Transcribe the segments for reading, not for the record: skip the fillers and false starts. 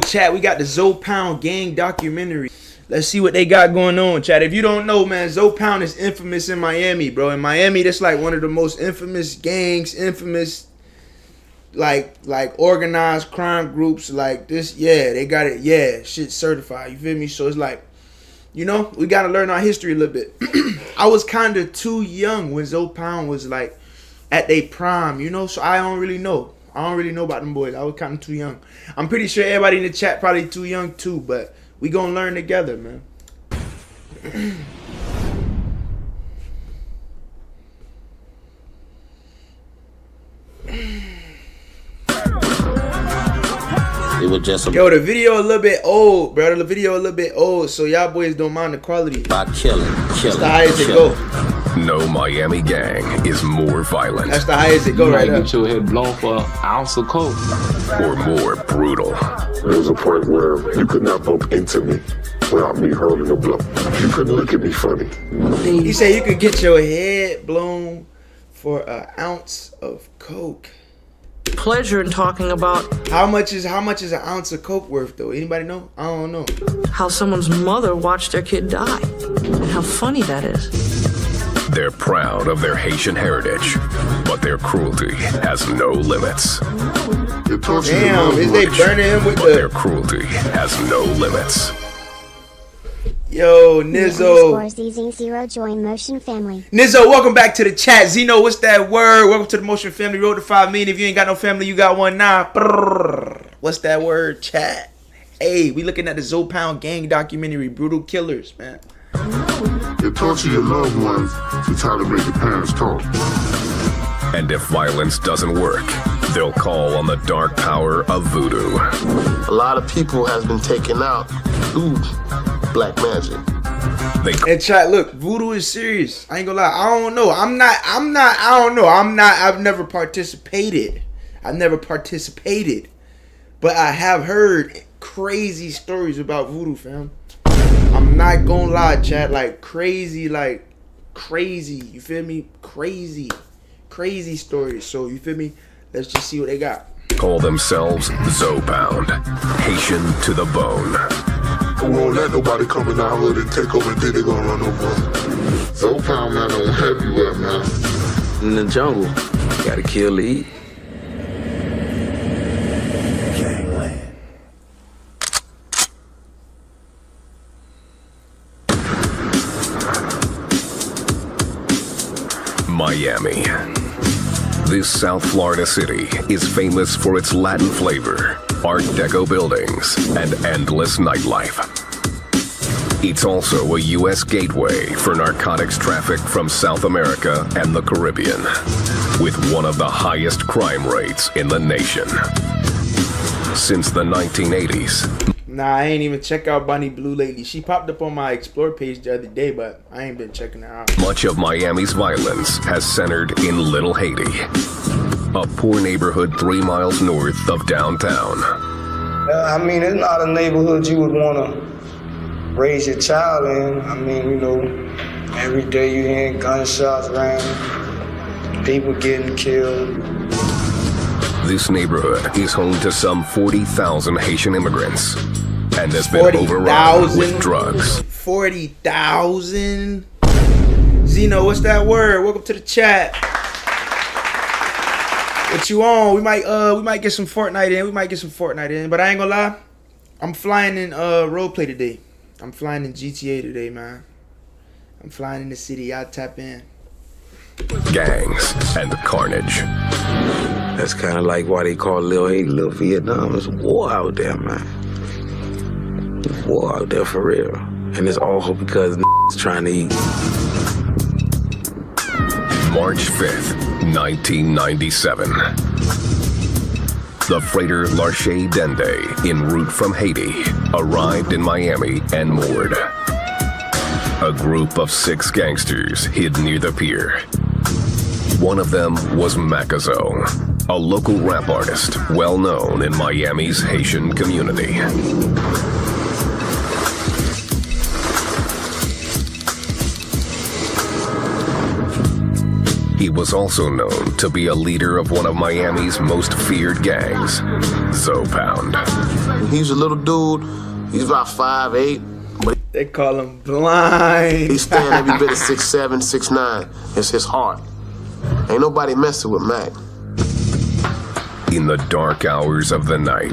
Chat, we got the Zopound gang documentary. Let's see what they got going on, chat. If you don't know, man, Zopound is infamous in Miami, bro. In Miami, that's like one of the most infamous gangs, infamous like organized crime groups like this. Yeah, they got it. Yeah, shit certified. You feel me? So it's like, you know, we got to learn our history a little bit. I was kind of too young when Zopound was like at their prime, you know, so I don't really know. I don't really know about them boys. I was kind of too young. I'm pretty sure everybody in the chat probably too young too, but we gonna learn together, man. It was just Yo, the video a little bit old, bro. The video a little bit old, so y'all boys don't mind the quality. about killing. That's the highest it go. No Miami gang is more violent That's the highest it go You right might now. get your head blown for an ounce of coke. or more brutal. There was a point where you could not bump into me without me hurling a blow. You couldn't look at me funny. He said you could get your head blown for an ounce of coke. Pleasure in talking about How much is an ounce of coke worth though? Anybody know? I don't know. how someone's mother watched their kid die and how funny that is. They're proud of their Haitian heritage, but their cruelty has no limits. It tortures your Damn, loved is they ones. burning him with But their the cruelty has no limits. yo Nizzo? ZZ0 join Motion family. Nizzo, welcome back to the chat. Zeno, what's that word? Welcome to the Motion family. Road to 5 million. If you ain't got no family, you got one now. Brrr. What's that word, chat? Hey, we looking at the Zopound gang documentary, Brutal Killers, man. It tortures your loved ones to try to make your parents talk. And if violence doesn't work, they'll call on the dark power of voodoo. A lot of people has been taken out through black magic. They And chat, look, voodoo is serious. I ain't gonna lie. I don't know. I've never participated. But I have heard crazy stories about voodoo, fam. I'm not gonna lie, chat. Like crazy. You feel me? Crazy stories. So you feel me? Let's just see what they got. call themselves Zopound, Haitian to the bone. We won't let nobody come in our hood and take over and think they gonna run over us. Zopound man don't have you at, man. In the jungle, gotta kill to eat. Miami. This South Florida city is famous for its Latin flavor, Art Deco buildings, and endless nightlife. It's also a U.S. gateway for narcotics traffic from South America and the Caribbean, with one of the highest crime rates in the nation. Since the 1980s, Nah, I ain't even check out Bonnie Blue lately. She popped up on my Explore page the other day, but I ain't been checking her out. much of Miami's violence has centered in Little Haiti, a poor neighborhood 3 miles north of downtown. I mean, it's not a neighborhood you would want to raise your child in. I mean, you know, every day you hear gunshots around, people getting killed. This neighborhood is home to some 40,000 Haitian immigrants and has been 40,000? overrun with drugs. 40,000? Zeno, what's that word? Welcome to the chat. What you on? We might get some Fortnite in. But I ain't gonna lie. I'm flying in roleplay today. I'm flying in GTA today, man. I'm flying in the city. Y'all tap in. Gangs and carnage. That's kind of like why they call Lil Haiti Lil Vietnam. There's war out there, man. There's war out there for real. And it's all because trying to eat. March 5th, 1997. The freighter Larche Dende, en route from Haiti, arrived in Miami and moored. A group of 6 gangsters hid near the pier. One of them was Macazo, a local rap artist well known in Miami's Haitian community. He was also known to be a leader of one of Miami's most feared gangs, Zopound. He was a little dude. He's about 5'8", but They call him blind. he stand every bit of 6'7", 6'9". It's his heart. Ain't nobody messing with Mac. In the dark hours of the night,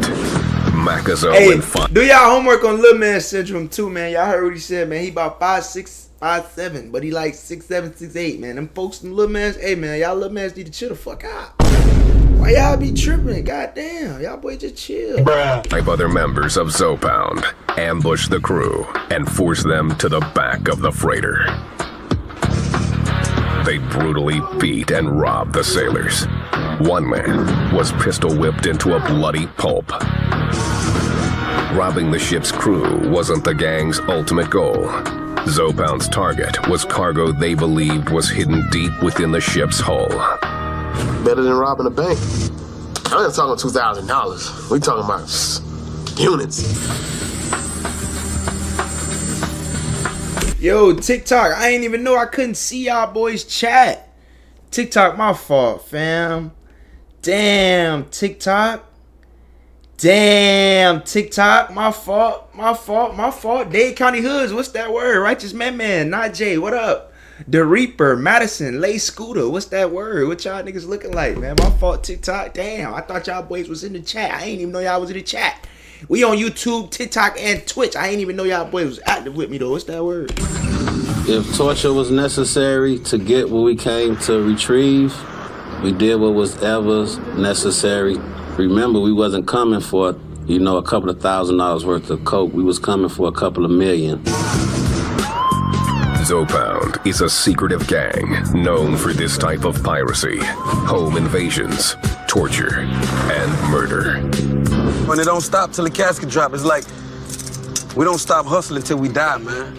Makazo Hey, and Fun. do y'all homework on Little Man Syndrome too, man. Y'all heard what he said, man. He about 5'6", 5'7", but he like 6'7", 6'8", man. Them folks, them little mans, hey man, y'all little mans need to chill the fuck out. Why y'all be tripping? Goddamn, y'all boy just chill. 5 other members of Zopound ambush the crew and force them to the back of the freighter. They brutally beat and rob the sailors. One man was pistol whipped into a bloody pulp. Robbing the ship's crew wasn't the gang's ultimate goal. Zopound's target was cargo they believed was hidden deep within the ship's hull. Better than robbing a bank. I ain't talking $2,000. We talking about units. Yo, TikTok, I ain't even know I couldn't see y'all boys chat. TikTok, my fault, fam. Damn, TikTok. Damn, TikTok, my fault. Dade County Hoods, what's that word? Righteous Man, not Jay, what up? The Reaper, Madison, Lay Scooter, what's that word? What y'all niggas looking like, man? My fault, TikTok. Damn, I thought y'all boys was in the chat. I ain't even know y'all was in the chat. We on YouTube, TikTok, and Twitch. I ain't even know y'all boys was active with me though. What's that word? If torture was necessary to get what we came to retrieve, we did what was ever necessary. Remember, we wasn't coming for, a couple of $1,000 worth of coke. We was coming for a couple of million. Zopound is a secretive gang known for this type of piracy, home invasions, torture, and murder. When it don't stop till the casket drop, it's like we don't stop hustling till we die, man.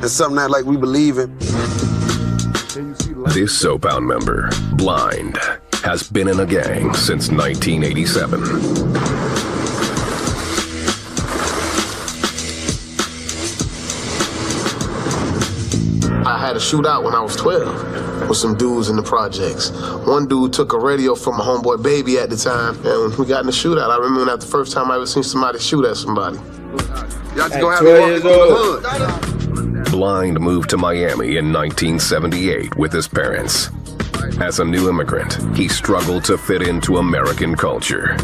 It's something that we believe in. This Zopound member, Blind, has been in a gang since 1987. I had a shootout when I was 12 with some dudes in the projects. One dude took a radio from my homeboy Baby at the time, and when we got in the shootout, I remember that the first time I ever seen somebody shoot at somebody. Y'all just gonna have me walking through the hood. Blind moved to Miami in 1978 with his parents. As a new immigrant, he struggled to fit into American culture.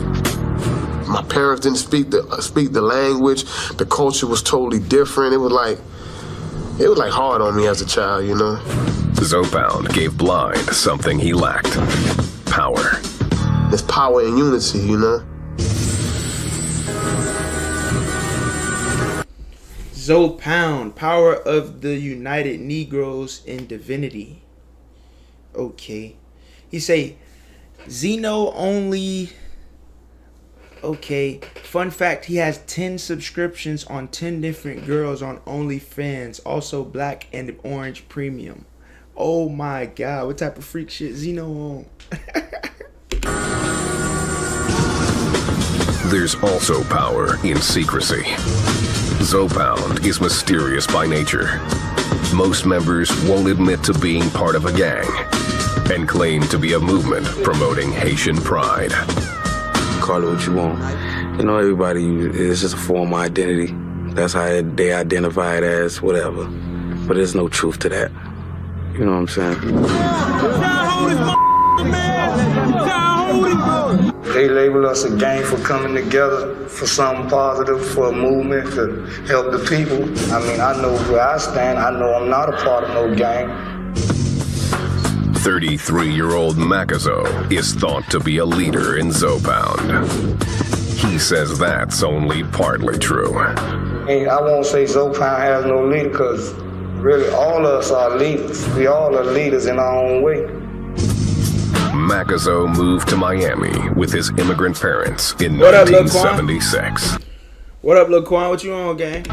My parents didn't speak the language. The culture was totally different. It was like hard on me as a child, Zopound gave Blind something he lacked: power. There's power in unity, Zopound, power of the United Negroes in divinity. Okay. He say, Zeno only... Okay. Fun fact, he has 10 subscriptions on 10 different girls on OnlyFans. Also black and orange premium. Oh my God. What type of freak shit Zeno on? There's also power in secrecy. Zopound is mysterious by nature. Most members won't admit to being part of a gang and claim to be a movement promoting Haitian pride. Call it what you want. Everybody, it's just a form of identity. That's how they identify it as, whatever. But there's no truth to that. You know what I'm saying? They label us a gang for coming together for something positive, for a movement to help the people. I mean, I know where I stand. I know I'm not a part of no gang. 33-year-old Makazo is thought to be a leader in Zopound. He says that's only partly true. And I won't say Zopound has no leader because really all of us are leaders. We all are leaders in our own way. Makazo moved to Miami with his immigrant parents in 1976. What up, Lil Quan? What you on, gang?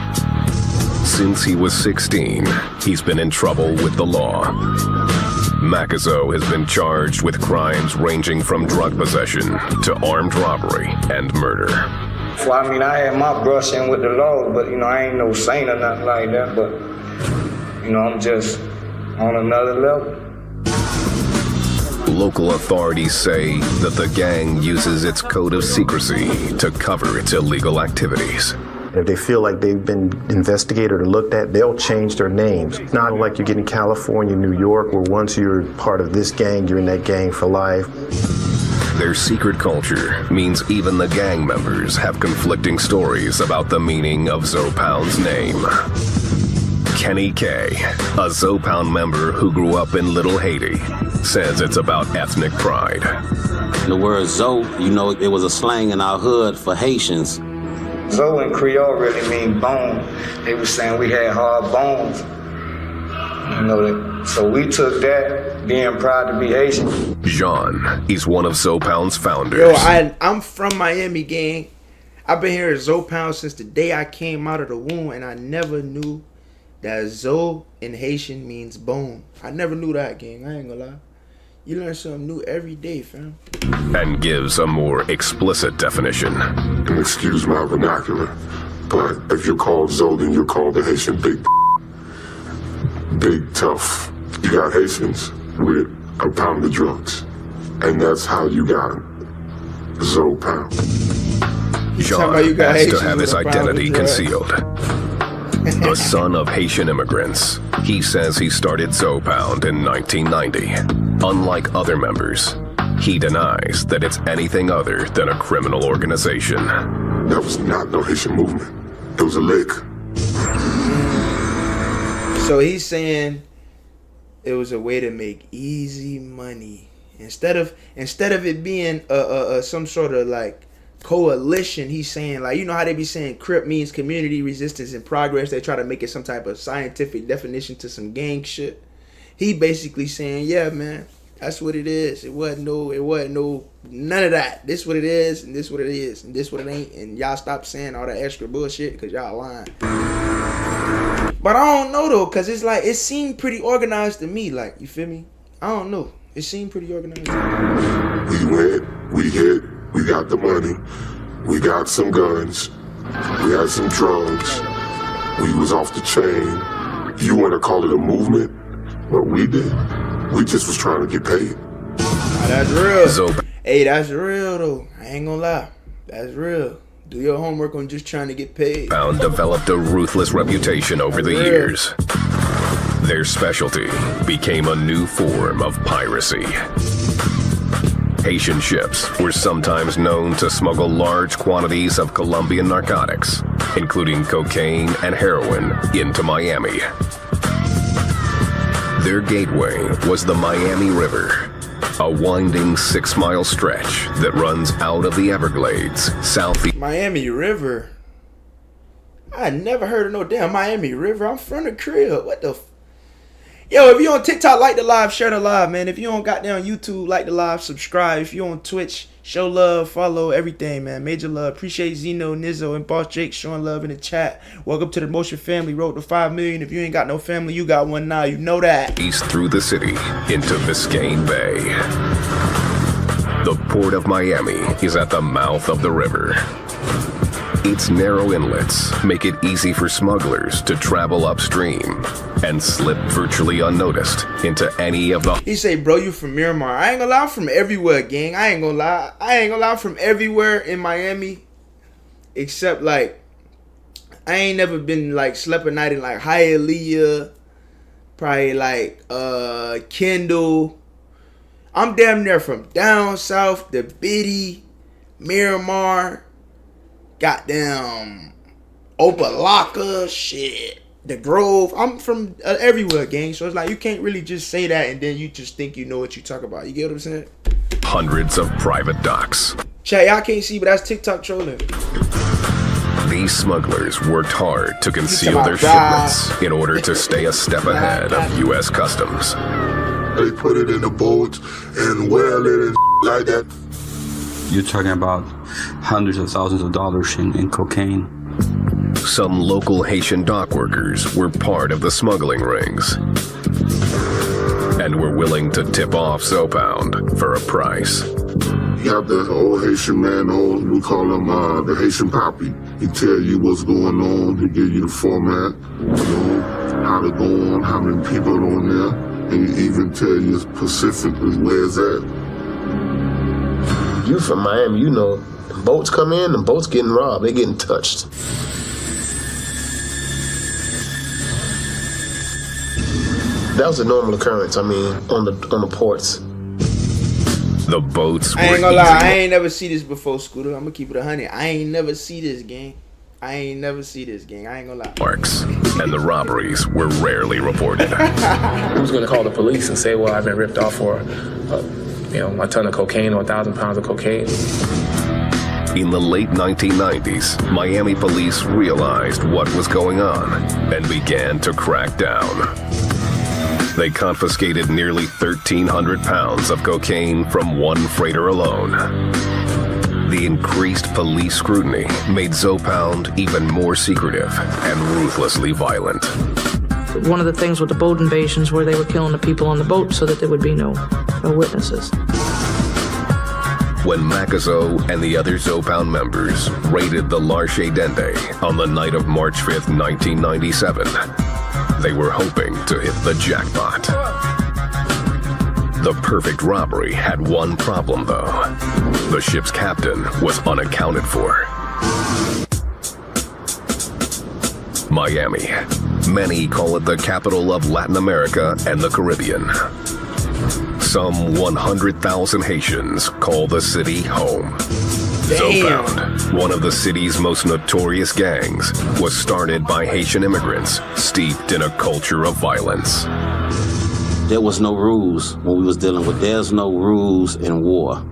Since he was 16, he's been in trouble with the law. Makazo has been charged with crimes ranging from drug possession to armed robbery and murder. Well, I mean, I had my brush in with the law, but, I ain't no saint or nothing like that, but, I'm just on another level. Local authorities say that the gang uses its code of secrecy to cover its illegal activities. If they feel like they've been investigated or looked at, they'll change their names. It's not like you get in California, New York, where once you're part of this gang, you're in that gang for life. Their secret culture means even the gang members have conflicting stories about the meaning of Zopound's name. Kenny K, a Zopound member who grew up in Little Haiti, says it's about ethnic pride. The word Zo, you know, it was a slang in our hood for Haitians. Zo in Creole really mean bone. They were saying we had hard bones. You know, so we took that, being proud to be Haitian. Jean is one of Zopound's founders. Yo, I'm from Miami, gang. I've been here at Zopound since the day I came out of the womb, and I never knew that Zo in Haitian means bone. I never knew that, gang. I ain't gonna lie. You learn something new every day, fam. And gives a more explicit definition. And excuse my vernacular, but if you're called Zo, then you're called the Haitian big tough. You got Haitians with a pound of drugs, and that's how you got him. Zopound. Jean has to have his identity concealed. The son of Haitian immigrants, he says he started Zopound in 1990. Unlike other members, he denies that it's anything other than a criminal organization. That was not no Haitian movement. It was a lick. So he's saying it was a way to make easy money. Instead of it being some sort of like coalition, he's saying, like, you know how they be saying Crip means community resistance and progress. They try to make it some type of scientific definition to some gang shit. He basically saying, yeah, man, that's what it is. It wasn't no none of that. This what it is, and this what it is, and this what it ain't. And y'all stop saying all that extra bullshit because y'all lying. But I don't know though, cause it's like it seemed pretty organized to me. Like, you feel me? I don't know. It seemed pretty organized to me. We went, we hit, we got the money, we got some guns, we had some drugs, we was off the chain. You want to call it a movement? What we did, we just was trying to get paid. That's real. Hey, that's real though. I ain't gonna lie. That's real. Do your homework on just trying to get paid. Zopound developed a ruthless reputation over the years. Their specialty became a new form of piracy. Haitian ships were sometimes known to smuggle large quantities of Colombian narcotics, including cocaine and heroin, into Miami. Their gateway was the Miami River, a winding 6-mile stretch that runs out of the Everglades, southeast. Miami River? I never heard of no damn Miami River. I'm from the crib. What the Yo, if you on TikTok, like the live, share the live, man. If you on goddamn YouTube, like the live, subscribe. If you on Twitch, show love, follow, everything, man. Major love. Appreciate Zeno, Nizzo, and Boss Jake showing love in the chat. Welcome to the Motion family. Road to 5 million. If you ain't got no family, you got one now. You know that. East through the city into Biscayne Bay. The port of Miami is at the mouth of the river. Its narrow inlets make it easy for smugglers to travel upstream and slip virtually unnoticed into any of the... He say, bro, you from Miramar. I ain't gonna lie, I'm from everywhere, gang. I ain't gonna lie. I'm from everywhere in Miami. Except, like, I ain't never been, like, slept a night in, like, Hialeah. Probably, like, Kendall. I'm damn near from down south, the Biddy, Miramar, goddamn Opalaka, shit, the Grove. I'm from everywhere, gang. So it's like you can't really just say that and then you just think you know what you talk about. You get what I'm saying? Hundreds of private docks. Chat, y'all can't see, but that's TikTok trolling. These smugglers worked hard to conceal their shipments in order to stay a step ahead of U.S. Customs. They put it in the boats and well it and like that. You're talking about hundreds of thousands of dollars in cocaine. Some local Haitian dock workers were part of the smuggling rings and were willing to tip off Zopound for a price. You got the old Haitian man, we call him the Haitian Poppy. He tell you what's going on, he give you the format, you know, how to go on, how many people on there. and even tell you specifically where's that. You from Miami, you know, boats come in, the boats getting robbed, they getting touched. That was a normal occurrence, I mean, on the ports. The boats I ain't were gonna lie, easy I ain't never see this before, Scooter. I'm gonna keep it 100. I ain't never see this, gang. I ain't gonna lie. marks, and the robberies were rarely reported. Who's gonna call the police and say, well, I've been ripped off for, a ton of cocaine or 1,000 pounds of cocaine? In the late 1990s, Miami police realized what was going on and began to crack down. They confiscated nearly 1,300 pounds of cocaine from one freighter alone. The increased police scrutiny made Zopound even more secretive and ruthlessly violent. One of the things with the boat invasions where they were killing the people on the boat so that there would be no witnesses. When Macazo and the other Zopound members raided the Larche Dende on the night of March 5th, 1997, they were hoping to hit the jackpot. The perfect robbery had one problem, though. The ship's captain was unaccounted for. Miami. Many call it the capital of Latin America and the Caribbean. Some 100,000 Haitians call the city home. Zopound, one of the city's most notorious gangs, was started by Haitian immigrants steeped in a culture of violence. There was no rules when we was dealing with. There's no rules in war.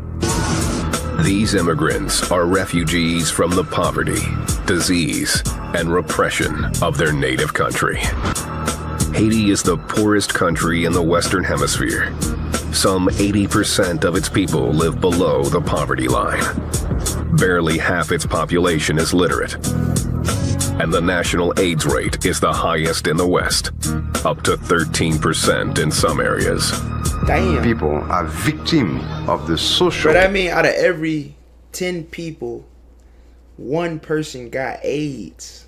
These immigrants are refugees from the poverty, disease, and repression of their native country. Haiti is the poorest country in the Western Hemisphere. Some 80% of its people live below the poverty line. Barely half its population is literate. And the national AIDS rate is the highest in the West, up to 13% in some areas. Damn. People are victims of the social... But I mean, out of every 10 people, one person got AIDS.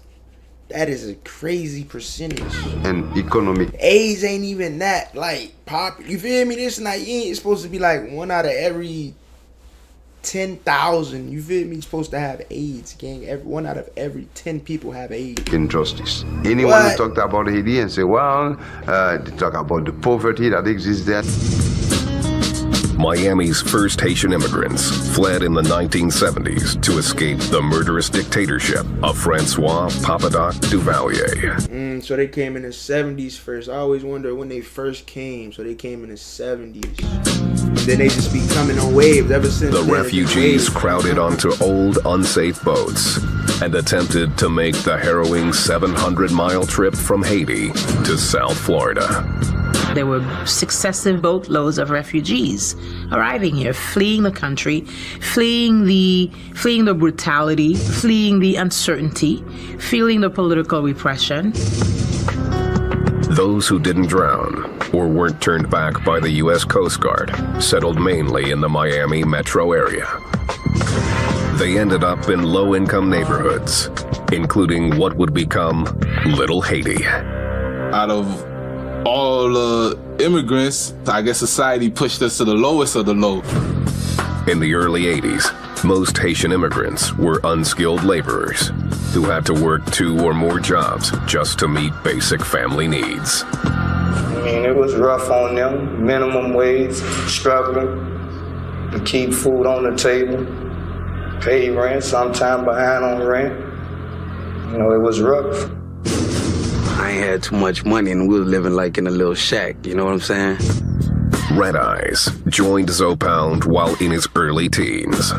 That is a crazy percentage. And economic. AIDS ain't even that, like, pop. You feel me? This like, you ain't supposed to be like one out of every 10,000. You feel me? Supposed to have AIDS, gang. One out of every 10 people have AIDS. Injustice. Anyone who talked about Haiti and say, well, they talk about the poverty that exists there. Miami's first Haitian immigrants fled in the 1970s to escape the murderous dictatorship of Francois Papadoc Duvalier. So they came in the 70s first. I always wonder when they first came. So they came in the 70s. And then they just be coming on waves ever since. The refugees crowded onto old, unsafe boats and attempted to make the harrowing 700-mile trip from Haiti to South Florida. There were successive boatloads of refugees arriving here, fleeing the country, fleeing the brutality, fleeing the uncertainty, feeling the political repression. Those who didn't drown or weren't turned back by the U.S. Coast Guard settled mainly in the Miami metro area. They ended up in low-income neighborhoods, including what would become Little Haiti. Out of all immigrants, I guess society pushed us to the lowest of the low. In the early 80s, most Haitian immigrants were unskilled laborers who had to work 2 or more jobs just to meet basic family needs. I mean, it was rough on them, minimum wage, struggling to keep food on the table, pay rent, sometime behind on rent. You know, it was rough. I ain't had too much money and we were living like in a little shack, you know what I'm saying? Red Eyes joined Zopound while in his early teens.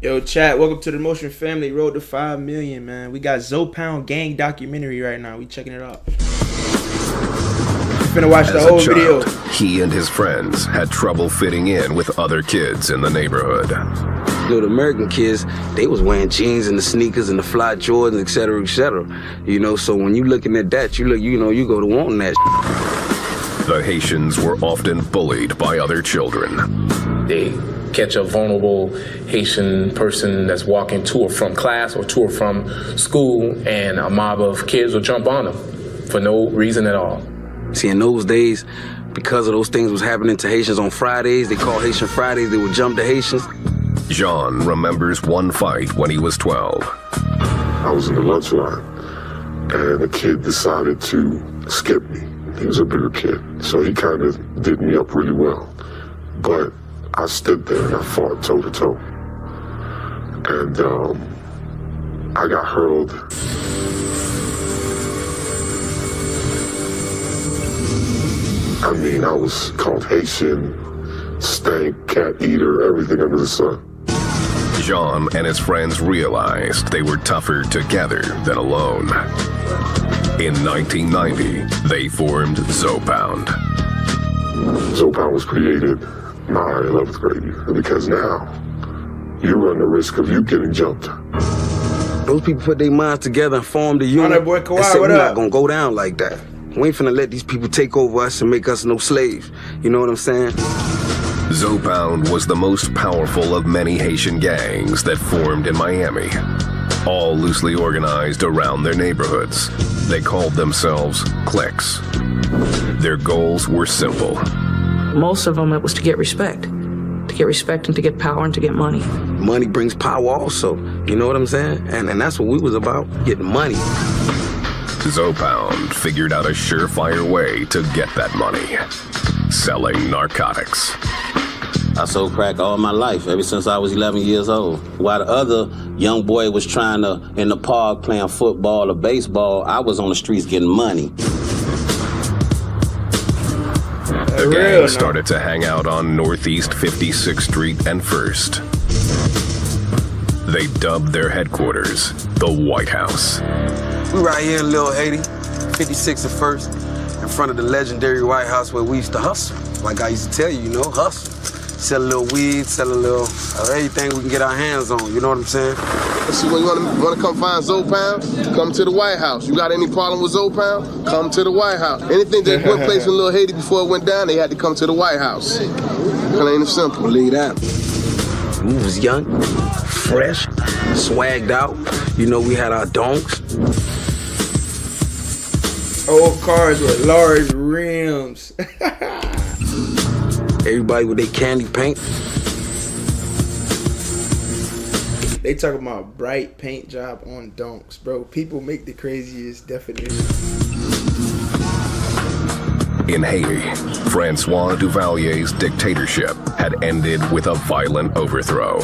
Yo, chat, welcome to the Motion Family Road to 5 million, man. We got Zopound gang documentary right now. We checking it out. Finna watch the whole video. He and his friends had trouble fitting in with other kids in the neighborhood. You know, the American kids, they was wearing jeans and the sneakers and the fly Jordans, et cetera, et cetera. You know, so when you looking at that, you look, you know, you go to wanting that. The Haitians were often bullied by other children. They catch a vulnerable Haitian person that's walking to or from class or to or from school, and a mob of kids will jump on them for no reason at all. See, in those days, because of those things was happening to Haitians on Fridays, they called Haitian Fridays, they would jump the Haitians. Jean remembers one fight when he was 12. I was in the lunch line, and a kid decided to skip me. He was a bigger kid, so he kind of did me up really well. But I stood there and I fought toe to toe. And I got hurled. I mean, I was called Haitian, stank, cat eater, everything under the sun. Jean and his friends realized they were tougher together than alone. In 1990, they formed Zopound. Zopound was created my 11th grade year, because now you run the risk of you getting jumped. Those people put their minds together and formed a unit boy, Kawhi, and said, what we're up? not gonna go down like that. We ain't finna let these people take over us and make us no slaves. You know what I'm saying? Zopound was the most powerful of many Haitian gangs that formed in Miami, all loosely organized around their neighborhoods. They called themselves cliques. Their goals were simple. Most of them, it was to get respect. To get respect and to get power and to get money. Money brings power also. You know what I'm saying? And that's what we was about, getting money. Zopound figured out a surefire way to get that money. Selling narcotics. I sold crack all my life, ever since I was 11 years old. While the other young boy was trying to, in the park, playing football or baseball, I was on the streets getting money. The gang started to hang out on Northeast 56th Street and 1st. They dubbed their headquarters the White House. We right here in Little Haiti, 56 and 1st, in front of the legendary White House where we used to hustle. Like I used to tell you, hustle. Sell a little weed, sell a little everything we can get our hands on, you know what I'm saying? See, when you want to come find Zopound, come to the White House. You got any problem with Zopound? Come to the White House. Anything that went place in Little Haiti before it went down, they had to come to the White House. Plain and simple. Believe that. We was young, fresh, swagged out. We had our donks. Old cars with large rims. Everybody with their candy paint. They talking about bright paint job on donks, bro. People make the craziest definitions. In Haiti, Francois Duvalier's dictatorship had ended with a violent overthrow.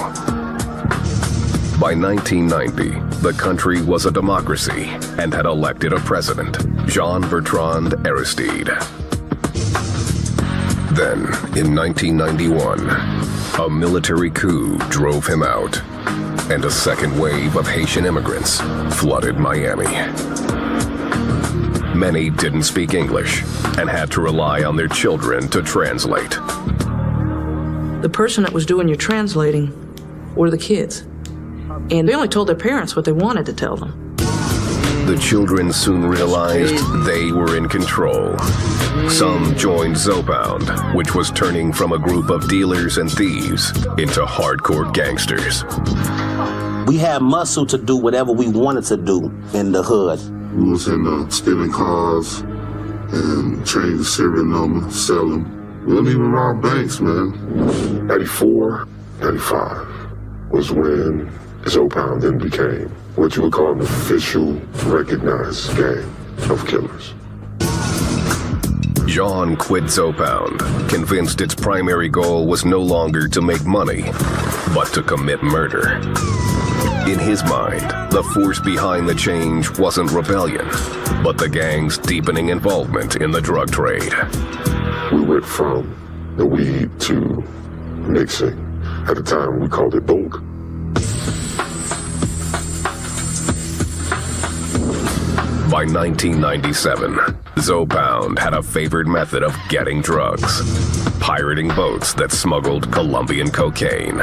By 1990, the country was a democracy and had elected a president, Jean-Bertrand Aristide. Then, in 1991, a military coup drove him out, and a second wave of Haitian immigrants flooded Miami. Many didn't speak English and had to rely on their children to translate. The person that was doing your translating were the kids. And they only told their parents what they wanted to tell them. The children soon realized they were in control. Some joined Zopound, which was turning from a group of dealers and thieves into hardcore gangsters. We had muscle to do whatever we wanted to do in the hood. We was in stealing cars and change the serial number, sell them. We didn't even rob banks, man. 94, 95 was when Zopound then became what you would call an official, recognized gang of killers. Jean quit Zopound, convinced its primary goal was no longer to make money, but to commit murder. In his mind, the force behind the change wasn't rebellion, but the gang's deepening involvement in the drug trade. We went from the weed to mixing. At the time, we called it bulk. By 1997, Zopound had a favored method of getting drugs: pirating boats that smuggled Colombian cocaine.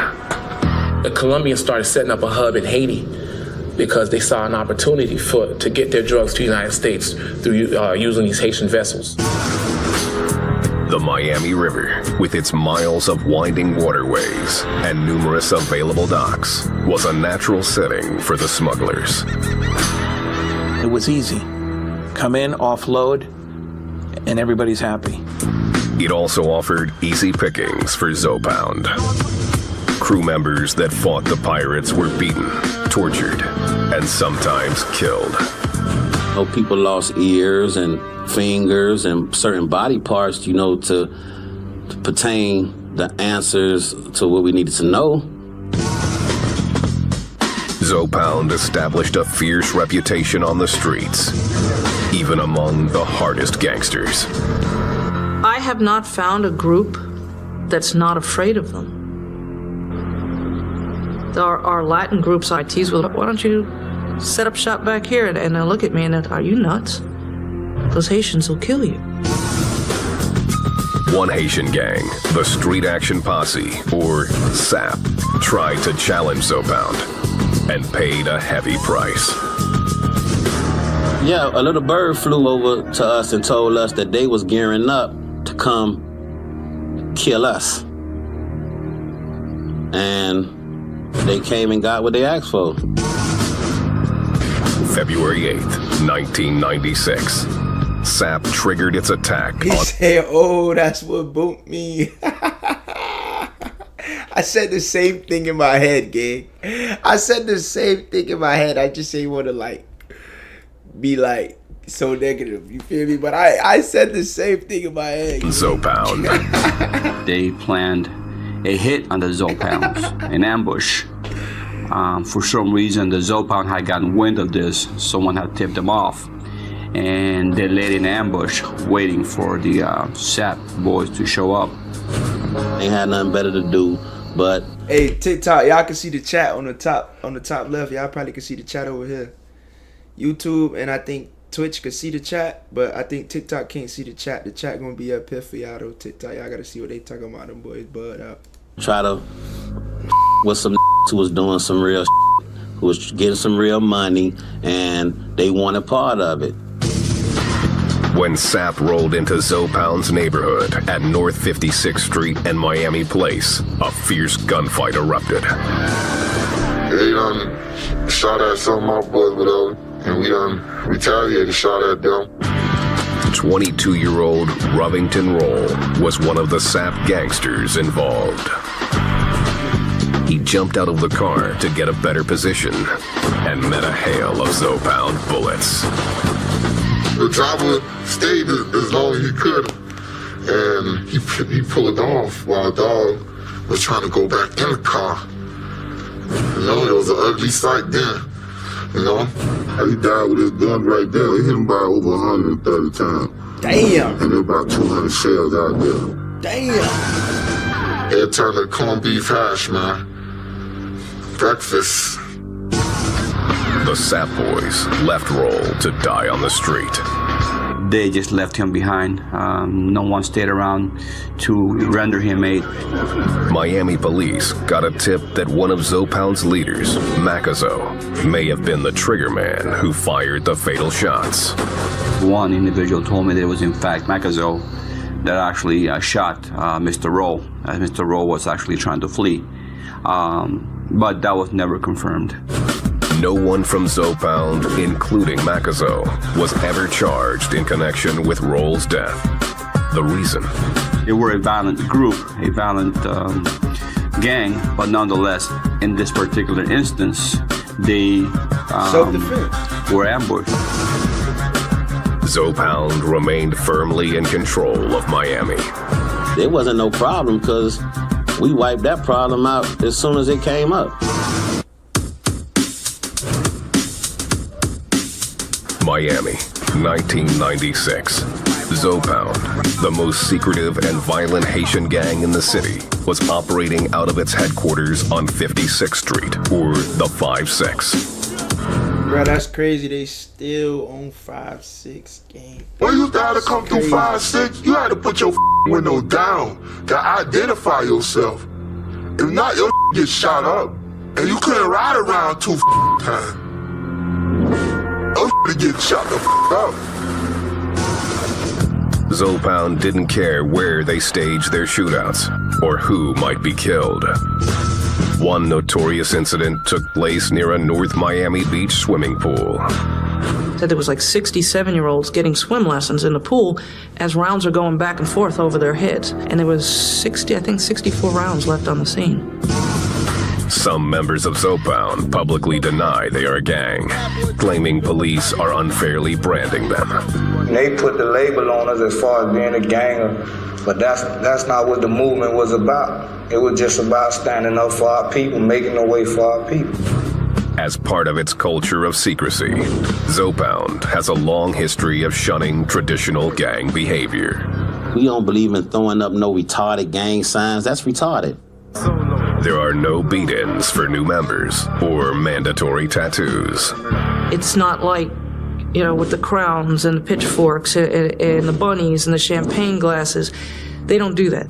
The Colombians started setting up a hub in Haiti because they saw an opportunity to get their drugs to the United States through using these Haitian vessels. The Miami River, with its miles of winding waterways and numerous available docks, was a natural setting for the smugglers. It was easy. Come in, offload, and everybody's happy. It also offered easy pickings for Zopound. Crew members that fought the pirates were beaten, tortured, and sometimes killed. People lost ears and fingers and certain body parts, to pertain the answers to what we needed to know. Zopound established a fierce reputation on the streets, even among the hardest gangsters. I have not found a group that's not afraid of them. There are Latin groups I tease with, why don't you set up shop back here and look at me and are you nuts? Those Haitians will kill you. One Haitian gang, the Street Action Posse, or SAP, tried to challenge Zopound and paid a heavy price. Yeah, a little bird flew over to us and told us that they was gearing up to come kill us. And they came and got what they asked for. February 8th, 1996. SAP triggered its attack. He said, oh, that's what booked me. I said the same thing in my head, gang. I said the same thing in my head. I just ain't want to be so negative. You feel me? But I said the same thing in my head. Zopound. They planned a hit on the Zopounds, an ambush. For some reason, the Zopound had gotten wind of this. Someone had tipped them off. And they laid an ambush waiting for the SAP boys to show up. They had nothing better to do, but... Hey, TikTok, y'all can see the chat on the top left. Y'all probably can see the chat over here. YouTube and I think Twitch can see the chat, but I think TikTok can't see the chat. The chat gonna be up here for y'all though. TikTok, y'all gotta see what they talking about. Them boys bud up. Try to with some who was doing some real who was getting some real money, and they wanted part of it. When SAP rolled into Zopound's neighborhood at North 56th Street and Miami Place, a fierce gunfight erupted. They shot at some of my boys, whatever, and we retaliated, shot at them. 22-year-old Rovington Roll was one of the SAP gangsters involved. He jumped out of the car to get a better position and met a hail of Zopound bullets. The driver stayed as long as he could, and he pulled off while the dog was trying to go back in the car. It was an ugly sight then. He died with his gun right there. It hit him by over 130 times. Damn. And there were about 200 shells out there. Damn. It turned to corned beef hash, man. Breakfast. The SAP boys left Roll to die on the street. They just left him behind. No one stayed around to render him aid. Miami police got a tip that one of Zopound's leaders, Macazo, may have been the trigger man who fired the fatal shots. One individual told me that it was in fact Macazo that actually shot Mr. Roll, as Mr. Roll was actually trying to flee. But that was never confirmed. No one from Zopound, including Macazo, was ever charged in connection with Roll's death. The reason? They were a violent group, a violent gang, but nonetheless, in this particular instance, they were ambushed. Zopound remained firmly in control of Miami. There wasn't no problem because we wiped that problem out as soon as it came up. Miami, 1996. Zopound, the most secretive and violent Haitian gang in the city, was operating out of its headquarters on 56th Street, or the 5-6. Bro, that's crazy. They still on 5-6 game. When you gotta come through 5-6, you had to put your window down to identify yourself. If not, your get shot up, and you couldn't ride around 2 times. To get shot the up. Zopound didn't care where they staged their shootouts or who might be killed. One notorious incident took place near a North Miami Beach swimming pool. Said there was like 67-year-olds getting swim lessons in the pool as rounds are going back and forth over their heads. And there was 64 rounds left on the scene. Some members of Zopound publicly deny they are a gang, claiming police are unfairly branding them. They put the label on us as far as being a gang, but that's not what the movement was about. It was just about standing up for our people, making a way for our people. As part of its culture of secrecy, Zopound has a long history of shunning traditional gang behavior. We don't believe in throwing up no retarded gang signs. That's retarded. There are no beat-ins for new members or mandatory tattoos. It's not like, with the crowns and the pitchforks and the bunnies and the champagne glasses. They don't do that.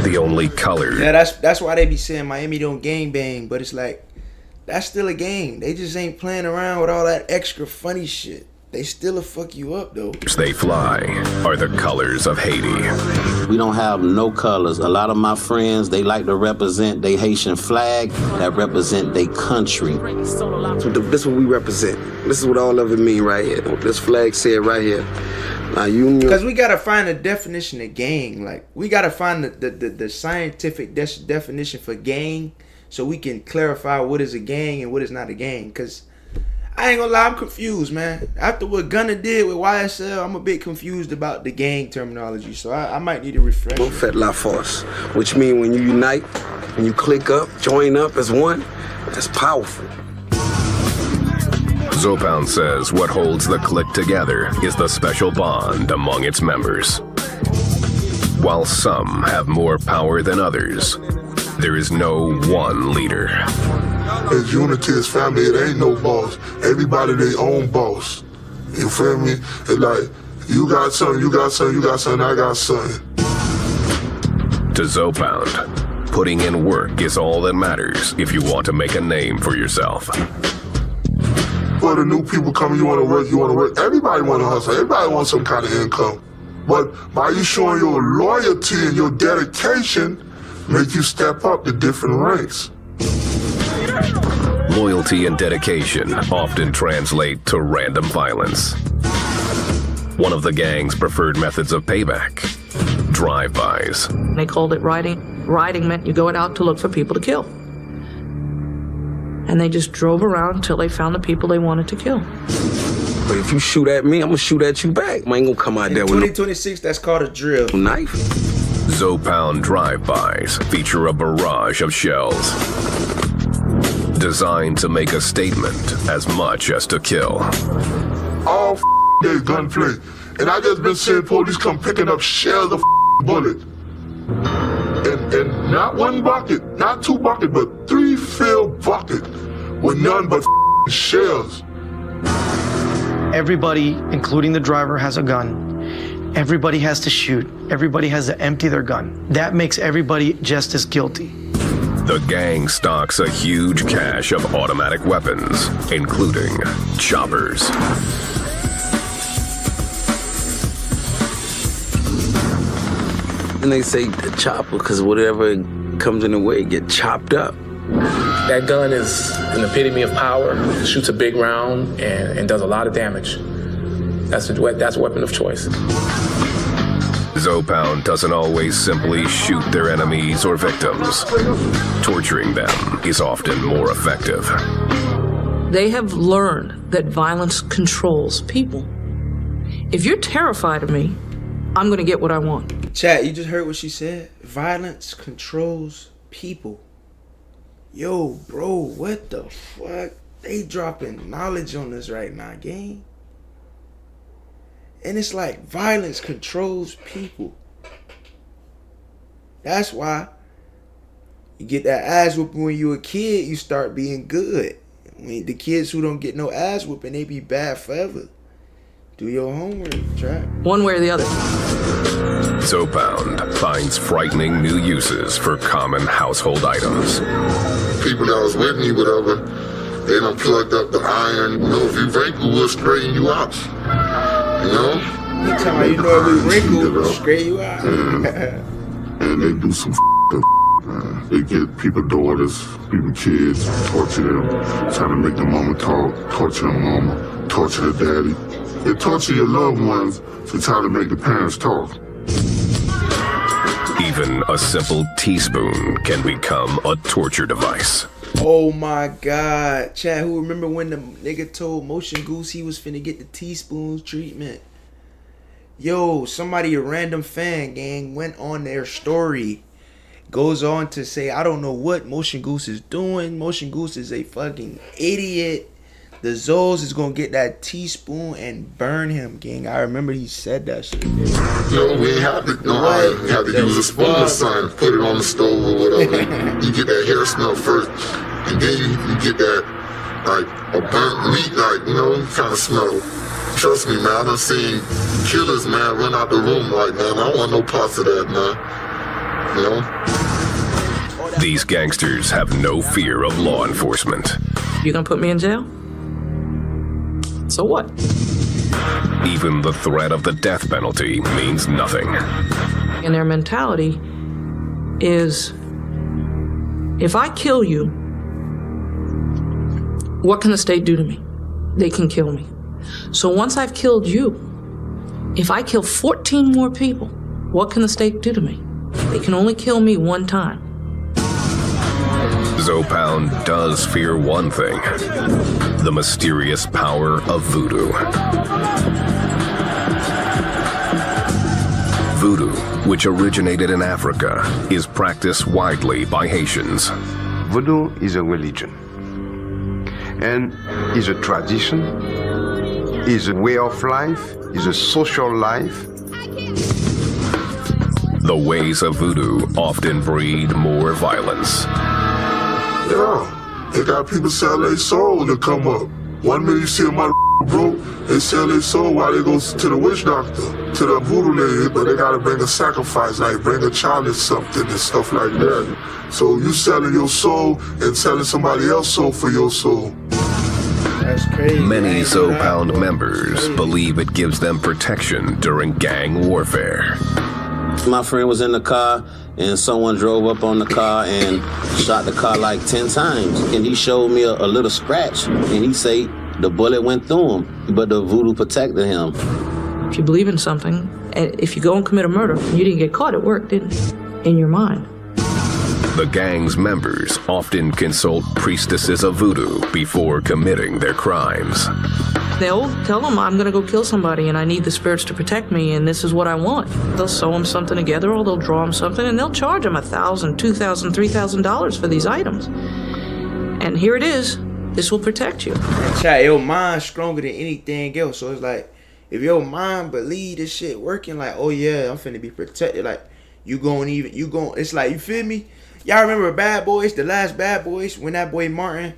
The only color. Yeah, that's why they be saying Miami don't gang bang, but it's like, that's still a gang. They just ain't playing around with all that extra funny shit. They still'll fuck you up, though. They fly are the colors of Haiti. We don't have no colors. A lot of my friends, they like to represent their Haitian flag that represent their country. This is what we represent. This is what all of it mean right here. This flag said right here. Because we gotta find a definition of gang. Like, we gotta find the scientific definition for gang, so we can clarify what is a gang and what is not a gang. Because I ain't gonna lie, I'm confused, man. After what Gunna did with YSL, I'm a bit confused about the gang terminology. So I might need a refresher. Fait la force, which means when you unite, when you click up, join up as one, that's powerful. Zopound says what holds the clique together is the special bond among its members. While some have more power than others, there is no one leader. It's unity, it's family, it ain't no boss. Everybody their own boss. You feel me? It's like, you got something, you got something, you got something, I got something. To Zopound, putting in work is all that matters if you want to make a name for yourself. For the new people coming, you want to work. Everybody want to hustle. Everybody wants some kind of income. But by you showing your loyalty and your dedication, make you step up to different ranks. Loyalty and dedication often translate to random violence. One of the gang's preferred methods of payback, drive-bys. They called it riding. Riding meant you go out to look for people to kill. And they just drove around until they found the people they wanted to kill. But if you shoot at me, I'm gonna shoot at you back. I ain't gonna come out there with 2026, that's called a drill. Knife. Zopound drive-bys feature a barrage of shells, designed to make a statement as much as to kill. All day gunplay. And I just been seeing police come picking up shells of bullets. And not one bucket, not two buckets, but 3 filled buckets with none but shells. Everybody, including the driver, has a gun. Everybody has to shoot. Everybody has to empty their gun. That makes everybody just as guilty. The gang stocks a huge cache of automatic weapons, including choppers. And they say the chopper, because whatever comes in the way, get chopped up. That gun is an epitome of power. It shoots a big round and does a lot of damage. That's a weapon of choice. Zopound doesn't always simply shoot their enemies or victims. Torturing them is often more effective. They have learned that violence controls people. If you're terrified of me, I'm gonna get what I want. Chat, you just heard what she said? Violence controls people. Yo, bro, what the fuck? They dropping knowledge on us right now, gang. And it's like violence controls people. That's why you get that ass whooping when you a kid, you start being good. When the kids who don't get no ass whooping, they be bad forever. Do your homework, Trap. One way or the other. Zopound finds frightening new uses for common household items. People that was with me, whatever, they done plugged up the iron. You know, if you break, we'll straighten you out. You know? You know every wrinkle, straight you out. And they do some man. They get people daughters, people kids, torture them, trying to make the mama talk, torture the mama, torture the daddy. They torture your loved ones to try to make the parents talk. Even a simple teaspoon can become a torture device. Oh my God, Chad, who remember when the nigga told MotionGoose he was finna get the teaspoons treatment? Yo, somebody, a random fan, gang, went on their story, goes on to say, I don't know what MotionGoose is doing. MotionGoose is a fucking idiot. The Zoes is gonna get that teaspoon and burn him, gang. I remember he said that shit. Yo, we ain't have to use a spoon or something, put it on the stove or whatever. You get that hair smell first, and then you get that, like, a burnt meat, like, you know, kind of smell. Trust me, man, I done seen killers, man, run out the room like, man, I don't want no parts of that, man. You know? These gangsters have no fear of law enforcement. You gonna put me in jail? So what? Even the threat of the death penalty means nothing. And their mentality is, if I kill you, what can the state do to me? They can kill me. So once I've killed you, if I kill 14 more people, what can the state do to me? They can only kill me one time. Zopound does fear one thing: the mysterious power of voodoo. Voodoo, which originated in Africa, is practiced widely by Haitians. Voodoo is a religion, and is a tradition, is a way of life, is a social life. The ways of voodoo often breed more violence. Yeah, they got people sell their soul to come up. 1 minute you see my broke, they sell their soul while they go to the witch doctor, to the voodoo lady, but they gotta bring a sacrifice, like bring a child or something and stuff like that. So you selling your soul and selling somebody else's soul for your soul. That's crazy. Many Zopound members believe it gives them protection during gang warfare. My friend was in the car and someone drove up on the car and shot the car like 10 times. And he showed me a little scratch and he said the bullet went through him, but the voodoo protected him. If you believe in something, and if you go and commit a murder, you didn't get caught, it worked, didn't it? In your mind. The gang's members often consult priestesses of voodoo before committing their crimes. They'll tell them, I'm going to go kill somebody and I need the spirits to protect me and this is what I want. They'll sew them something together or they'll draw them something and they'll charge them $1,000, $2,000, $3,000 for these items. And here it is. This will protect you. Chat, your mind's stronger than anything else. So it's like, if your mind believe this shit working, like, oh yeah, I'm finna be protected. Like, it's like, you feel me? Y'all remember Bad Boys, the last Bad Boys, when that boy Martin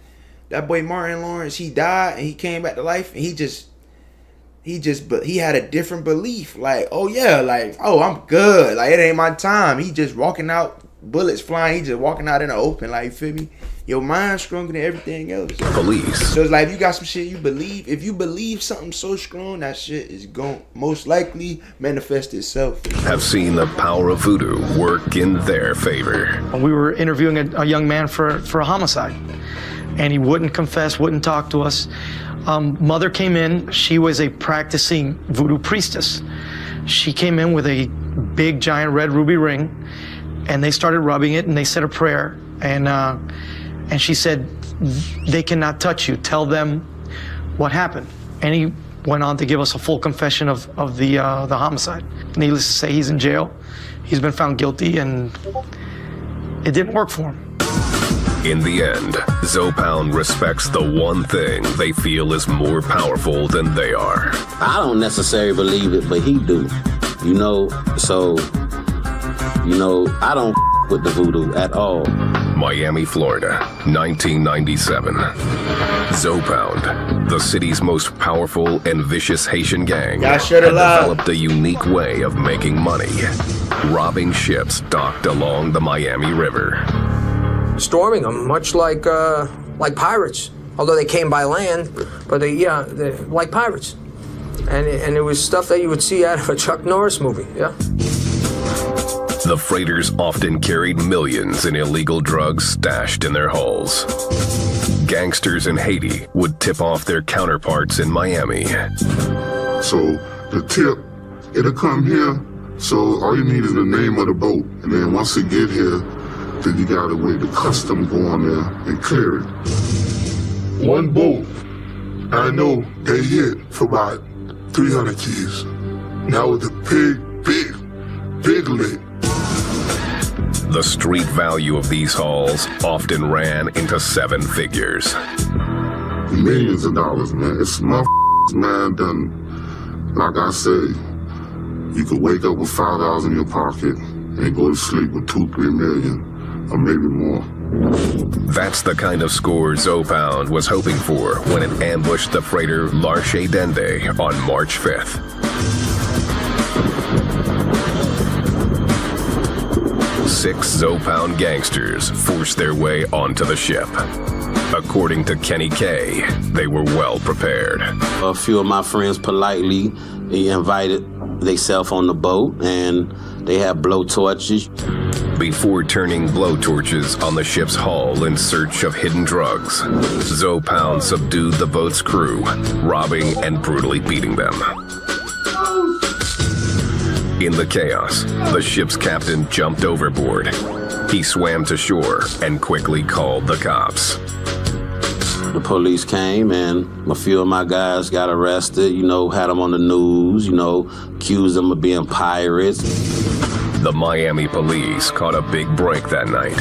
Lawrence, he died and he came back to life and he had a different belief. Like, oh yeah, like, oh, I'm good. Like, it ain't my time. He just walking out, bullets flying. He just walking out in the open. Like, you feel me? Your mind's stronger than everything else. Police. So it's like, if you got some shit you believe, if you believe something so strong, that shit is going to most likely manifest itself. Have seen the power of voodoo work in their favor. We were interviewing a young man for a homicide, and he wouldn't confess, wouldn't talk to us. Mother came in. She was a practicing voodoo priestess. She came in with a big, giant red ruby ring, and they started rubbing it, and they said a prayer, and she said, they cannot touch you. Tell them what happened. And he went on to give us a full confession of the homicide. Needless to say, he's in jail. He's been found guilty, and it didn't work for him. In the end, Zopound respects the one thing they feel is more powerful than they are. I don't necessarily believe it, but he do. I don't with the voodoo at all. Miami, Florida, 1997. Zopound, the city's most powerful and vicious Haitian gang, had developed a unique way of making money, robbing ships docked along the Miami River. Storming them, much like pirates. Although they came by land, but they're like pirates. And it was stuff that you would see out of a Chuck Norris movie, yeah. The freighters often carried millions in illegal drugs stashed in their hulls. Gangsters in Haiti would tip off their counterparts in Miami. So the tip, it'll come here. So all you need is the name of the boat. And then once it get here, then you gotta wait the custom go on there and clear it. One boat, I know they hit for about 300 keys. Now with the big lick. The street value of these hauls often ran into 7 figures. Millions of dollars, man. It's man done. Like I say, you could wake up with $5 in your pocket and go to sleep with 2-3 million, or maybe more. That's the kind of score Zopound was hoping for when it ambushed the freighter L'Arche Dende on March 5th. 6 Zopound gangsters forced their way onto the ship. According to Kenny K, they were well prepared. A few of my friends politely invited themselves on the boat, and they had blowtorches. Before turning blowtorches on the ship's hull in search of hidden drugs, Zopound subdued the boat's crew, robbing and brutally beating them. In the chaos, the ship's captain jumped overboard. He swam to shore and quickly called the cops. The police came and a few of my guys got arrested, had them on the news, accused them of being pirates. The Miami police caught a big break that night.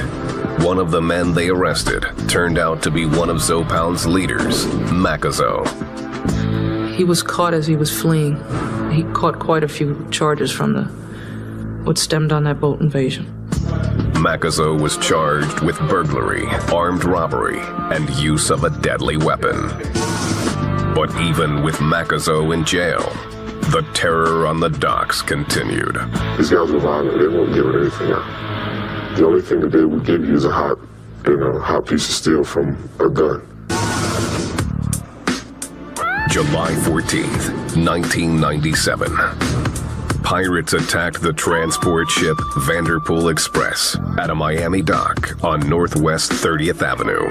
One of the men they arrested turned out to be one of Zopound's leaders, Makazo. He was caught as he was fleeing. He caught quite a few charges from what stemmed on that boat invasion. Makazo was charged with burglary, armed robbery, and use of a deadly weapon. But even with Makazo in jail, the terror on the docks continued. These guys were violent. They won't give anything out. The only thing that they would give you is a hot piece of steel from a gun. July 14th, 1997. Pirates attacked the transport ship Vanderpool Express at a Miami dock on Northwest 30th Avenue.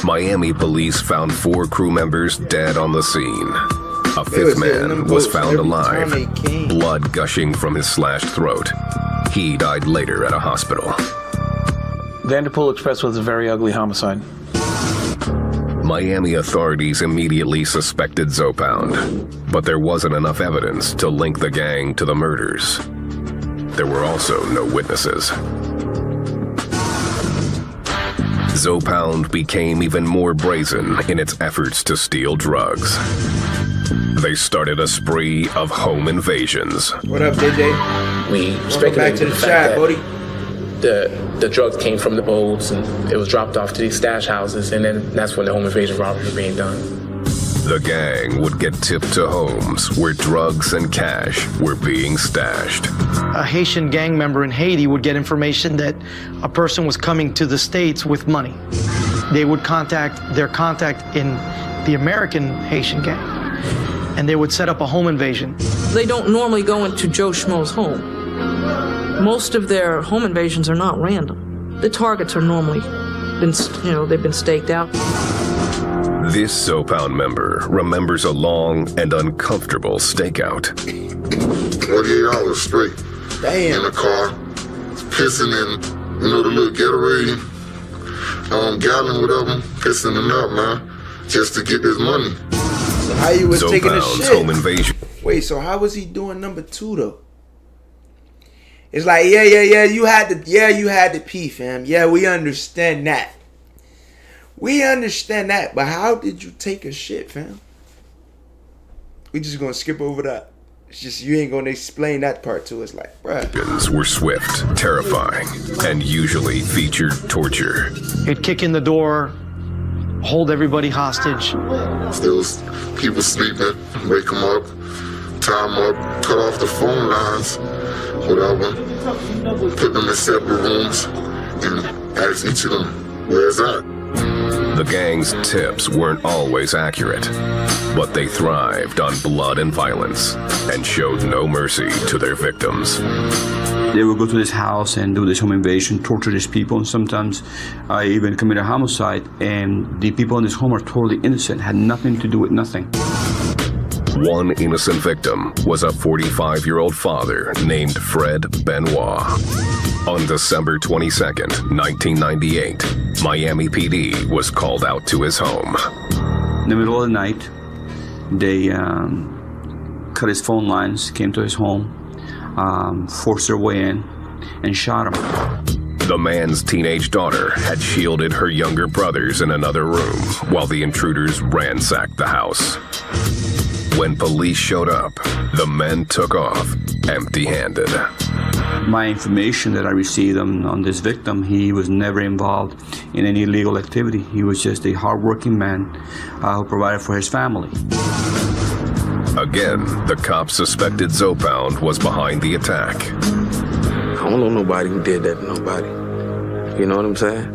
Miami police found 4 crew members dead on the scene. A 5th man was found alive, blood gushing from his slashed throat. He died later at a hospital. Vanderpool Express was a very ugly homicide. Miami authorities immediately suspected Zopound, but there wasn't enough evidence to link the gang to the murders. There were also no witnesses. Zopound became even more brazen in its efforts to steal drugs. They started a spree of home invasions. What up, JJ? We Welcome back to the chat, Bodie. The drugs came from the boats and it was dropped off to these stash houses, and then that's when the home invasion robberies were being done. The gang would get tipped to homes where drugs and cash were being stashed. A Haitian gang member in Haiti would get information that a person was coming to the States with money. They would contact their contact in the American Haitian gang, and they would set up a home invasion. They don't normally go into Joe Schmo's home. Most of their home invasions are not random. The targets are normally they've been staked out. This Zopound member remembers a long and uncomfortable stakeout. 48 hours straight. Damn. In the car, pissing in, the little Gatorade gallon, whatever, pissing it up, man, just to get this money. So how you was taking a Zopound's shit? home invasion. Wait, so how was he doing number 2 though? It's like, you had to pee, fam. Yeah, we understand that. But how did you take a shit, fam? We just gonna skip over that. It's just you ain't gonna explain that part to us, like, bruh. Were swift, terrifying, and usually featured torture. He'd kick in the door, hold everybody hostage. There was people sleeping, wake them up, tie them up, cut off the phone lines, whatever, put them in separate rooms, and ask each of them, where's that? The gang's tips weren't always accurate, but they thrived on blood and violence and showed no mercy to their victims. They would go to this house and do this home invasion, torture these people, and sometimes even commit a homicide, and the people in this home are totally innocent, had nothing to do with nothing. One innocent victim was a 45-year-old father named Fred Benoit. On December 22nd, 1998, Miami PD was called out to his home. In the middle of the night, they cut his phone lines, came to his home, forced their way in, and shot him. The man's teenage daughter had shielded her younger brothers in another room while the intruders ransacked the house. When police showed up, the men took off empty-handed. My information that I received on this victim, he was never involved in any illegal activity. He was just a hardworking man who provided for his family. Again, the cops suspected Zopound was behind the attack. I don't know nobody who did that to nobody. You know what I'm saying?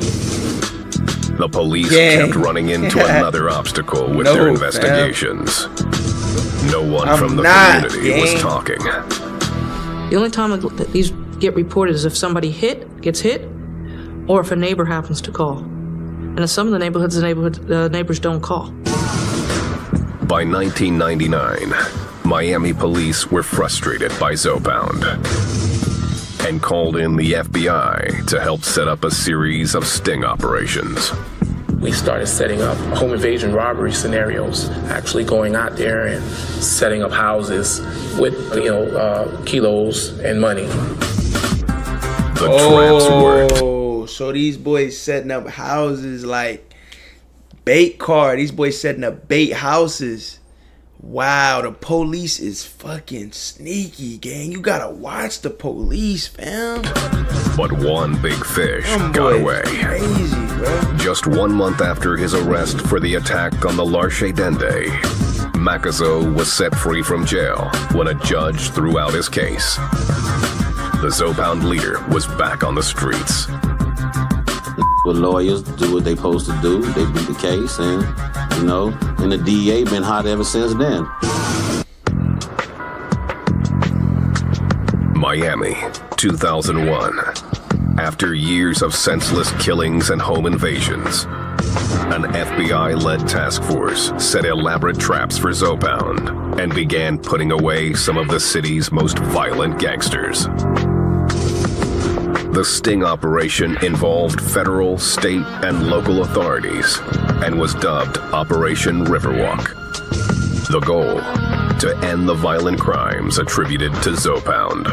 The police kept running into another obstacle with their investigations. No one from the community was talking. The only time that these get reported is if somebody gets hit, or if a neighbor happens to call. And in some of the neighborhoods, the neighbors don't call. By 1999, Miami police were frustrated by Zopound and called in the FBI to help set up a series of sting operations. We started setting up home invasion robbery scenarios, actually going out there and setting up houses with, kilos and money. The traps worked. Oh, so these boys setting up houses like bait car. These boys setting up bait houses. Wow, the police is fucking sneaky, gang. You gotta watch the police, fam. But one big fish got away. Crazy, bro. Just 1 month after his arrest for the attack on the Larche Dende, Macazo was set free from jail when a judge threw out his case. The Zopound leader was back on the streets. Well, lawyers do what they supposed to do. They beat the case, and and the DA been hot ever since then. Miami, 2001. After years of senseless killings and home invasions, an FBI-led task force set elaborate traps for Zopound and began putting away some of the city's most violent gangsters. The sting operation involved federal, state, and local authorities and was dubbed Operation Riverwalk. The goal, to end the violent crimes attributed to Zopound.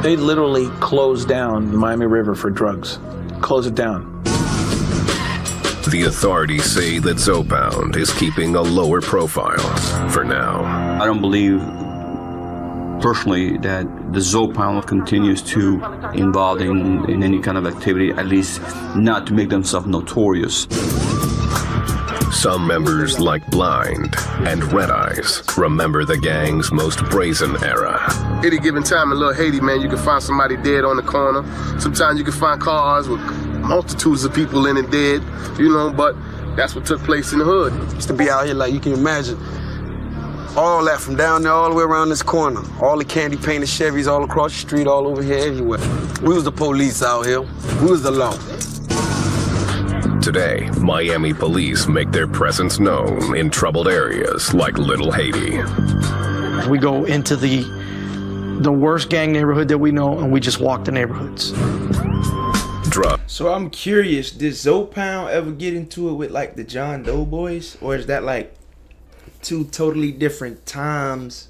They literally closed down the Miami River for drugs. Close it down. The authorities say that Zopound is keeping a lower profile for now. I don't believe personally that the Zopound continues to involve in any kind of activity, at least not to make themselves notorious. Some members like Blind and Red Eyes remember the gang's most brazen era. Any given time in Little Haiti, man, you can find somebody dead on the corner. Sometimes you can find cars with multitudes of people in it dead, but that's what took place in the hood. Used to be out here like you can imagine. All that from down there all the way around this corner. All the candy painted Chevys all across the street, all over here, everywhere. We was the police out here. We was the law. Today, Miami police make their presence known in troubled areas like Little Haiti. We go into the worst gang neighborhood that we know, and we just walk the neighborhoods. So I'm curious, did Zopound ever get into it with like the John Doe boys? Or is that like two totally different times?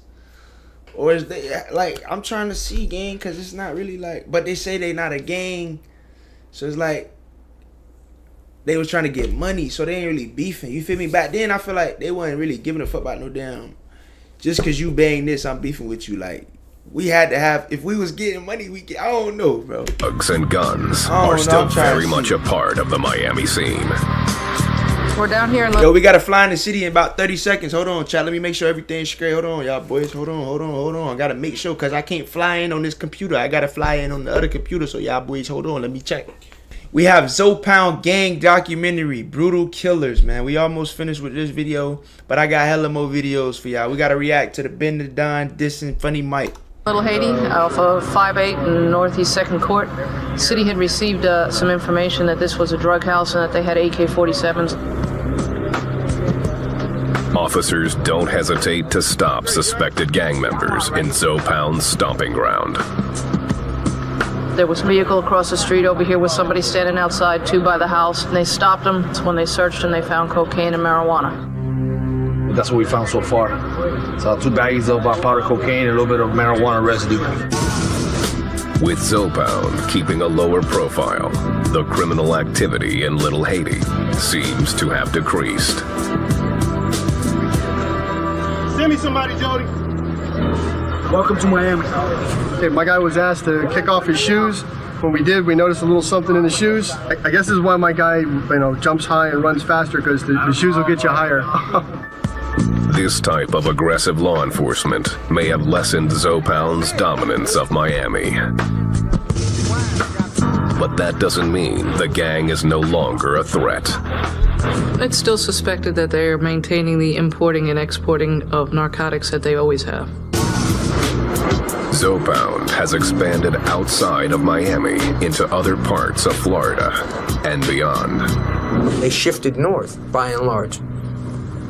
Or is they like, I'm trying to see, gang, because it's not really like, but they say they not a gang. So it's like they was trying to get money, so they ain't really beefing. You feel me? Back then, I feel like they wasn't really giving a fuck about no damn. Just because you bang this, I'm beefing with you. Like, we had to have, if we was getting money, I don't know, bro. Drugs and guns are still very much a part of the Miami scene. We're down here in Yo, we gotta fly in the city in about 30 seconds. Hold on, chat. Let me make sure everything's straight. Hold on, y'all boys. Hold on. I gotta make sure, because I can't fly in on this computer. I gotta fly in on the other computer. So y'all boys, hold on. Let me check. We have Zopound gang documentary, Brutal Killers, man. We almost finished with this video, but I got hella more videos for y'all. We got to react to the Ben the Don dissing Funny Mike. Little Haiti, off of 5-8 in Northeast 2nd Court. The city had received some information that this was a drug house and that they had AK-47s. Officers don't hesitate to stop suspected gang members in Zopound's stomping ground. There was a vehicle across the street over here with somebody standing outside too by the house, and they stopped them. When they searched them, they found cocaine and marijuana. That's what we found so far. So 2 bags of powder cocaine and a little bit of marijuana residue. With Zopound keeping a lower profile, the criminal activity in Little Haiti seems to have decreased. Send me somebody, Jody. Welcome to Miami. Okay, my guy was asked to kick off his shoes. When we did, we noticed a little something in the shoes. I guess this is why my guy, jumps high and runs faster, because the shoes will get you higher. This type of aggressive law enforcement may have lessened Zopound's dominance of Miami. But that doesn't mean the gang is no longer a threat. It's still suspected that they're maintaining the importing and exporting of narcotics that they always have. Zopound has expanded outside of Miami into other parts of Florida and beyond. They shifted north, by and large.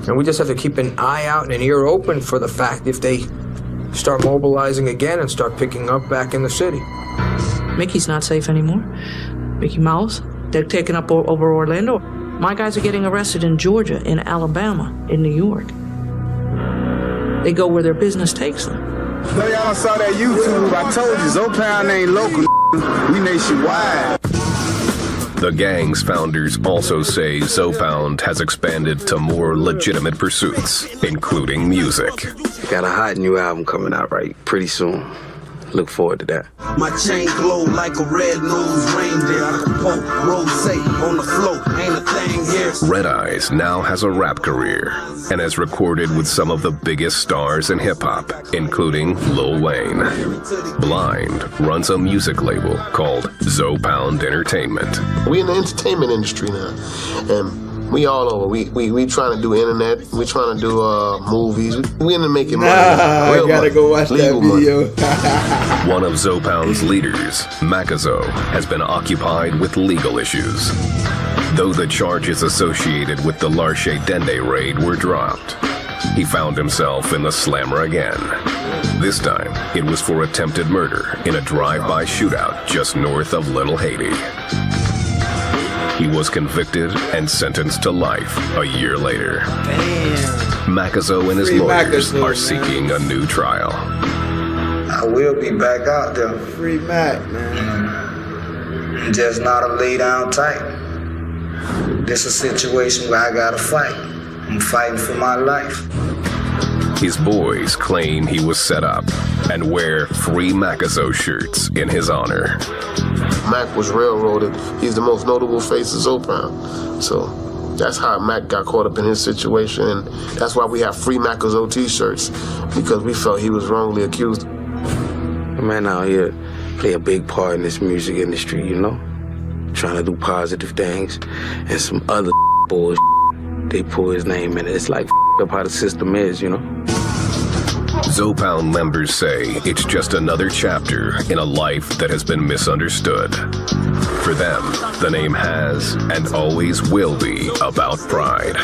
And we just have to keep an eye out and an ear open for the fact if they start mobilizing again and start picking up back in the city. Mickey's not safe anymore. Mickey Mouse, they're taking up over Orlando. My guys are getting arrested in Georgia, in Alabama, in New York. They go where their business takes them. No, y'all saw that YouTube. I told you, Zopound ain't local. We nationwide. The gang's founders also say Zopound has expanded to more legitimate pursuits, including music. Got a hot new album coming out pretty soon. Look forward to that. My chain glow like a red-nosed reindeer. I can poke rose on the float. Ain't a thing here. Red Eyes now has a rap career and has recorded with some of the biggest stars in hip-hop, including Lil Wayne. Blind runs a music label called Zopound Entertainment. We in the entertainment industry now, and we all over. We trying to do internet. We trying to do movies. We into making money. I gotta go watch that video. One of Zopound's leaders, Makazo, has been occupied with legal issues. Though the charges associated with the Larche Dende raid were dropped, he found himself in the slammer again. This time, it was for attempted murder in a drive-by shootout just north of Little Haiti. He was convicted and sentenced to life a year later. Damn. Makazo and his lawyers are seeking a new trial. I will be back out there. Free Mac, man. Just not a lay down type. This is a situation where I gotta fight. I'm fighting for my life. His boys claim he was set up and wear Free Makazo shirts in his honor. Mac was railroaded. He's the most notable face of Zopound. So that's how Mac got caught up in his situation, and that's why we have Free Makazo t-shirts, because we felt he was wrongly accused. The man out here play a big part in this music industry, trying to do positive things, and some other bullshit, they pull his name in it. It's like up how the system is, Zopound members say it's just another chapter in a life that has been misunderstood. For them, the name has and always will be about pride.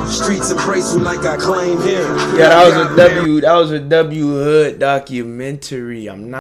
Streets embrace me like I claim here. Yeah, that was a W Hood documentary. I'm not